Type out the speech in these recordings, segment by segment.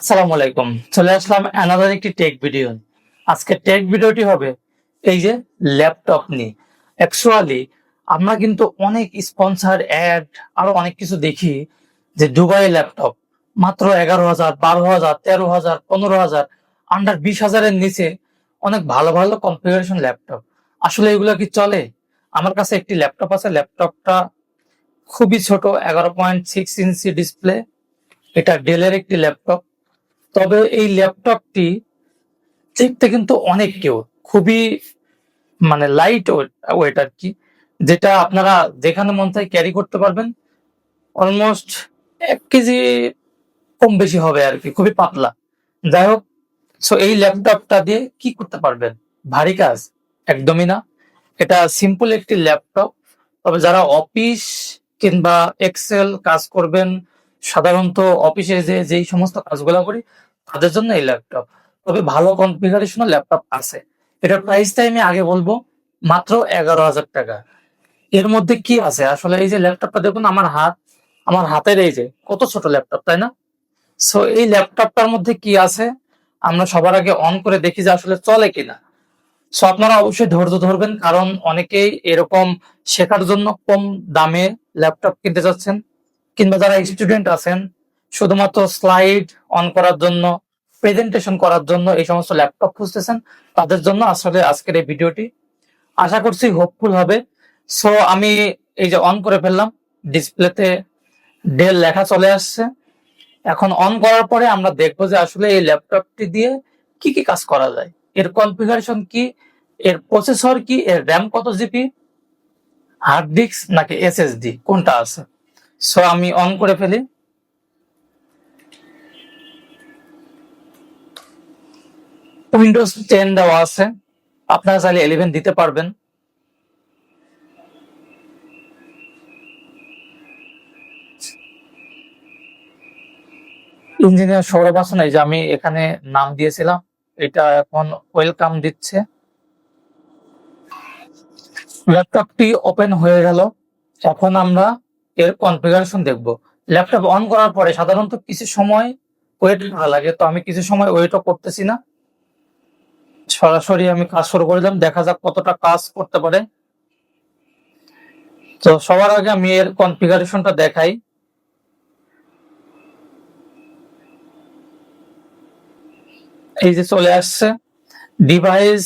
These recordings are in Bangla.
আসসালামু আলাইকুম। চলে আসলাম অ্যানাদার একটি টেক ভিডিও। আজকে টেক ভিডিওটি হবে এই যে ল্যাপটপ নিয়ে। অ্যাকচুয়ালি আমরা কিন্তু অনেক স্পন্সর অ্যাড আরো অনেক কিছু দেখি যে দুবাই ল্যাপটপ মাত্র 11,000, 12,000, 13,000, 15,000, আন্ডার 20,000-এর নিচে অনেক ভালো ভালো কনফিগারেশন ল্যাপটপ। আসলে এগুলো কি চলে? আমার কাছে একটি ল্যাপটপ আছে। ল্যাপটপটা খুবই ছোট, 11.6 ইঞ্চি ডিসপ্লে। এটা ডেলের একটি ল্যাপটপ। তবে এই ল্যাপটপটি দেখতে কিন্তু অনেক কিউট, খুবই মানে লাইট ওয়েট আর কি, যেটা আপনারা যেখানে মন চায় ক্যারি করতে পারবেন। অলমোস্ট 1 কেজি কম বেশি হবে আর কি, খুবই পাতলা। যাই হোক, সো এই ল্যাপটপটা দিয়ে কি করতে পারবেন? ভারী কাজ একদমই না। এটা সিম্পল একটি ল্যাপটপ। তবে যারা অফিস কিংবা এক্সেল কাজ করবেন, সাধারণত অফিসে যে যেই সমস্ত কাজগুলো করি তাদের জন্য এই ল্যাপটপ। তবে ভালো কনফিগারেশনের ল্যাপটপ আছে। এটার প্রাইসটাই আমি আগে বলবো, মাত্র 11,000 টাকা। এর মধ্যে কি আছে আসলে? এই যে ল্যাপটপটা দেখুন, আমার হাতের এই যে কত ছোট ল্যাপটপ, তাই না? সো এই ল্যাপটপটার মধ্যে কি আছে আমরা সবার আগে অন করে দেখি যে আসলে চলে কিনা। সো আপনারা অবশ্যই ধৈর্য ধরবেন, কারণ অনেকেই এরকম শেখার জন্য কম দামে ল্যাপটপ কিনতে চাচ্ছেন, কিংবা যারা স্টুডেন্ট আছেন শুধুমাত্র স্লাইড অন করার জন্য, প্রেজেন্টেশন করার জন্য এই সমস্ত ল্যাপটপ খুঁজতেছেন, তাদের জন্য আসলে আজকের এই ভিডিওটি। আশা করছি হোপফুল হবে। সো আমি এই যে অন করে ফেললাম, ডিসপ্লেতে ডেল লেখা চলে আসছে। এখন অন করার পরে আমরা দেখবো যে আসলে এই ল্যাপটপটি দিয়ে কি কি কাজ করা যায়, এর কনফিগারেশন কি, এর প্রসেসর কি, এর র্যাম কত জিবি, হার্ড ডিস্ক নাকি এসএসডি কোনটা আছে। সো আমি অন করে ফেলি। উইন্ডোজ 10 দেওয়া আছে, আপনারা চাইলে 11 দিতে পারবেন। ইঞ্জিনিয়ার সৌরভ হাসান, এই যে আমি এখানে নাম দিয়েছিলাম, এটা এখন ওয়েলকাম দিচ্ছে। ল্যাপটপটি ওপেন হয়ে গেল। এখন আমরা এর কনফিগারেশন দেখব। ল্যাপটপ অন করার পরে সাধারণত কিছু সময় ওয়েট করা লাগে, তো আমি কিছু সময় ওয়েটও করতেছি না, সরাসরি আমি কাজ শুরু করে দিলাম। দেখা যাক কতটা কাজ করতে পারে। তো সবার আগে আমি এর কনফিগারেশনটা দেখাই। এই যে চলে আসছে ডিভাইস,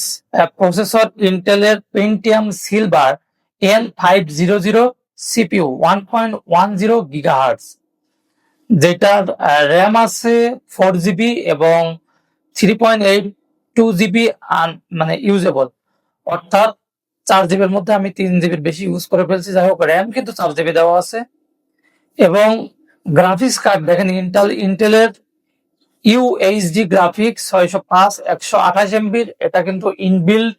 প্রসেসর ইন্টেলের Pentium silver N500 CPU 1.10 gigahertz, যেটার র্যাম আছে 4 জিবি এবং 3.82 জিবি মানে ইউজেবল, অর্থাৎ 4 জিবির মধ্যে আমি 3 জিবির বেশি ইউজ করে ফেলছি। যাই হোক, র্যাম কিন্তু 4 জিবি দেওয়া আছে। এবং গ্রাফিক্স কার্ড দেখেন, ইন্টেলের ইউএইচডি গ্রাফিক্স 605 128 MB, এটা কিন্তু ইনবিল্ড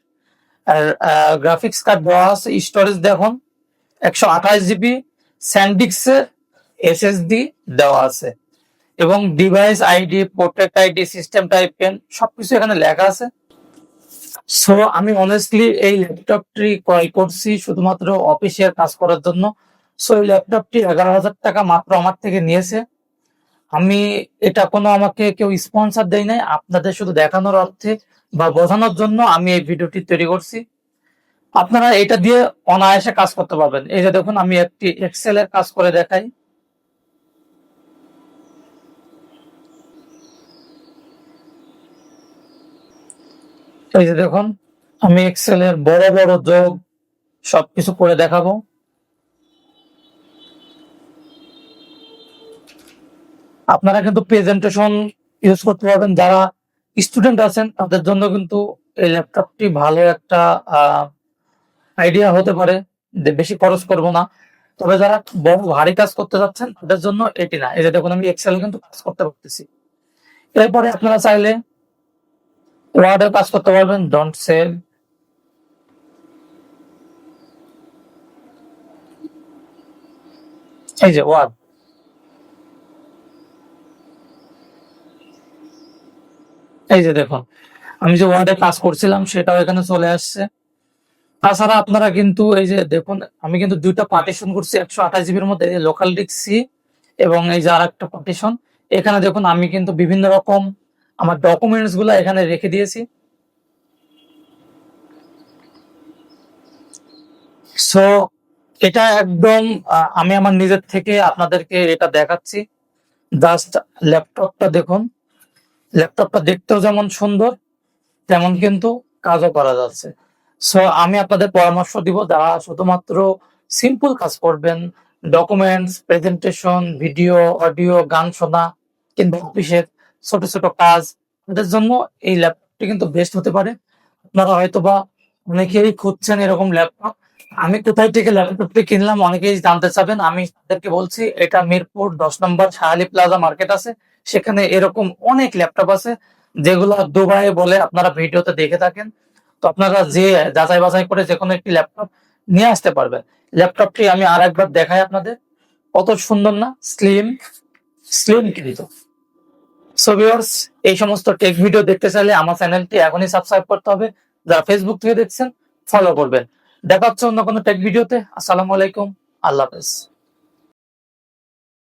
গ্রাফিক্স কার্ড দেওয়া আছে। স্টোরেজ দেখুন 128 জিবি, স্যান্ডিক্সের এসএসডি দেওয়া আছে। এবং device ID, product ID, system type pen সবকিছু এখানে লেখা আছে। সো আমি অনেস্টলি এই ল্যাপটপটি ক্রয় করছি শুধুমাত্র অফিসিয়াল কাজ করার জন্য। সো এই ল্যাপটপটি 11,000 টাকা মাত্র আমার থেকে নিয়েছে। আমি এটা কোনো আমাকে কেউ স্পন্সর দেয় নাই, আপনাদের শুধু দেখানোর অর্থে বা বোঝানোর জন্য আমি এই ভিডিওটি তৈরি করছি। আপনারা এটা দিয়ে অনায়াসে কাজ করতে পারবেন। এই যে দেখুন, আমি একটি এক্সেল এর কাজ করে দেখাই। এই যে দেখুন, আমি এক্সেল এর বড় বড় যোগ সবকিছু করে দেখাবো। আপনারা কিন্তু প্রেজেন্টেশন ইউজ করতে পারবেন। যারা স্টুডেন্ট আছেন তাদের জন্য কিন্তু এই ল্যাপটপটি ভালো একটা আইডিয়া হতে পারে, যে বেশি খরচ করব না। তবে যারা বড় ভারী কাজ করতে যাচ্ছেন তাদের জন্য এটি না। এই যে দেখুন, আমি এক্সেল কিন্তু কাজ করতে পারতেছি। এরপরে আপনারা চাইলে ওয়ার্ডের কাজ করতে পারবেন। Don't save. এই যে ওয়ার্ড, এই যে দেখুন, আমি যে ওয়ার্ডে কাজ করছিলাম সেটাও এখানে চলে আসছে। তাছাড়া আপনারা কিন্তু এই যে দেখুন, আমি কিন্তু দুইটা পার্টিশন করছি 128 জিবির মধ্যে, লোকাল ডিস্ক সি এবং এই যে আর একটা পার্টিশন। এখানে দেখুন আমি কিন্তু বিভিন্ন রকম আমার ডকুমেন্টস গুলো এখানে রেখে দিয়েছি। সো এটা একদম আমি আমার নিজের থেকে আপনাদেরকে এটা দেখাচ্ছি। জাস্ট ল্যাপটপটা দেখুন, ল্যাপটপটা দেখতেও যেমন সুন্দর তেমন কিন্তু কাজও করা যাচ্ছে। সো আমি আপনাদের পরামর্শ দিব যারা শুধুমাত্র সিম্পল কাজ করবেন, ডকুমেন্টস, প্রেজেন্টেশন, ভিডিও, অডিও, গান শোনা কিংবা অফিসের ছোট ছোট কাজ, তাদের জন্য এই ল্যাপটপটি কিন্তু বেস্ট হতে পারে। আপনারা হয়তোবা অনেকেই খুঁজছেন এরকম ল্যাপটপ। আমি কোথায় থেকে ল্যাপটপটি কিনলাম অনেকেই জানতে চাবেন। আমি তাদেরকে বলছি এটা মিরপুর 10 নম্বর শাহালি প্লাজা মার্কেট আছে। সেখানে এরকম অনেক ল্যাপটপ আছে যেগুলো দুবাই বলে আপনারা ভিডিওতে দেখে থাকেন। তো আপনারা যে যাচাই বাছাই করে যেকোনো একটি ল্যাপটপ নিয়ে আসতে পারবেন। ল্যাপটপটি আমি আরেকবার দেখাই আপনাদের, কত সুন্দর না, স্লিম স্লিম কিন্তু। সো ভিউয়ার্স, এই সমস্ত টেক ভিডিও দেখতে চাইলে আমার চ্যানেলটি এখনই সাবস্ক্রাইব করতে হবে। যারা ফেসবুক থেকে দেখছেন ফলো করবেন। দেখা হচ্ছে অন্য কোনো টেক ভিডিওতে। আসসালামু আলাইকুম, আল্লাহ হাফেজ।